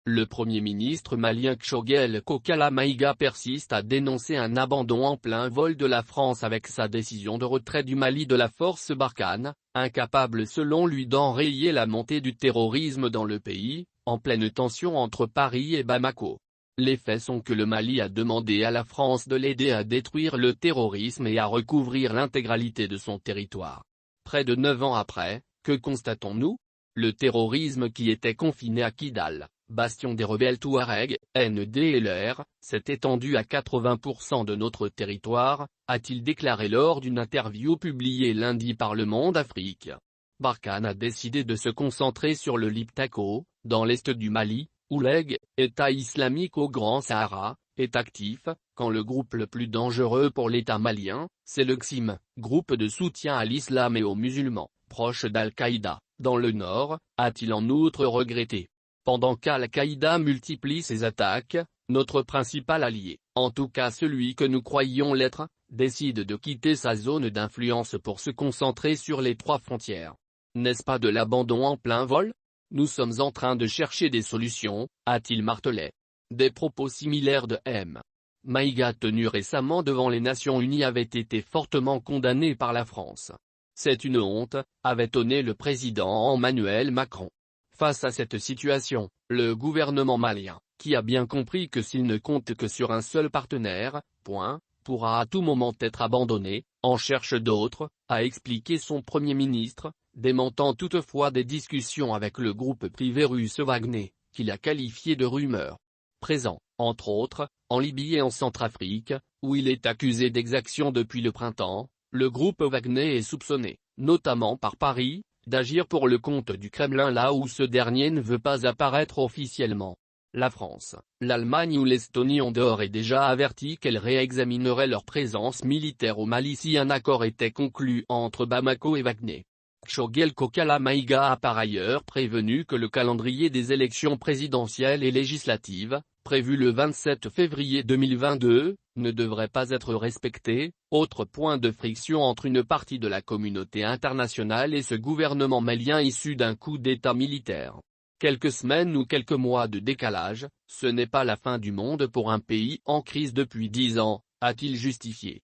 Le Premier ministre malien Choguel Kokala Maïga persiste à dénoncer un abandon en plein vol de la France avec sa décision de retrait du Mali de la force Barkhane, incapable selon lui d'enrayer la montée du terrorisme dans le pays, en pleine tension entre Paris et Bamako. Les faits sont que le Mali a demandé à la France de l'aider à détruire le terrorisme et à recouvrir l'intégralité de son territoire. Près de 9 ans après, que constatons-nous? Le terrorisme qui était confiné à Kidal, bastion des rebelles Touaregs, NDLR, s'est étendu à 80% de notre territoire, a-t-il déclaré lors d'une interview publiée lundi par Le Monde Afrique. Barkhane a décidé de se concentrer sur le Liptako, dans l'est du Mali, où l'EG, État islamique au Grand Sahara, est actif, quand le groupe le plus dangereux pour l'État malien, c'est le XIM, groupe de soutien à l'islam et aux musulmans, proche d'Al-Qaïda, dans le nord, a-t-il en outre regretté. Pendant qu'Al-Qaïda multiplie ses attaques, notre principal allié, en tout cas celui que nous croyions l'être, décide de quitter sa zone d'influence pour se concentrer sur les 3 frontières. N'est-ce pas de l'abandon en plein vol? Nous sommes en train de chercher des solutions, a-t-il martelé. Des propos similaires de M. Maïga tenus récemment devant les Nations Unies avaient été fortement condamnés par la France. C'est une honte, avait tonné le président Emmanuel Macron. Face à cette situation, le gouvernement malien, qui a bien compris que s'il ne compte que sur un seul partenaire, pourra à tout moment être abandonné, en cherche d'autres, a expliqué son Premier ministre, démentant toutefois des discussions avec le groupe privé russe Wagner, qu'il a qualifié de rumeurs. Présent, entre autres, en Libye et en Centrafrique, où il est accusé d'exactions depuis le printemps, le groupe Wagner est soupçonné, notamment par Paris, d'agir pour le compte du Kremlin là où ce dernier ne veut pas apparaître officiellement. La France, l'Allemagne ou l'Estonie ont d'ores et déjà averti qu'elles réexamineraient leur présence militaire au Mali si un accord était conclu entre Bamako et Wagner. Choguel Kokala Maïga a par ailleurs prévenu que le calendrier des élections présidentielles et législatives, prévu le 27 février 2022, ne devrait pas être respecté, autre point de friction entre une partie de la communauté internationale et ce gouvernement malien issu d'un coup d'État militaire. Quelques semaines ou quelques mois de décalage, ce n'est pas la fin du monde pour un pays en crise depuis 10 ans, a-t-il justifié.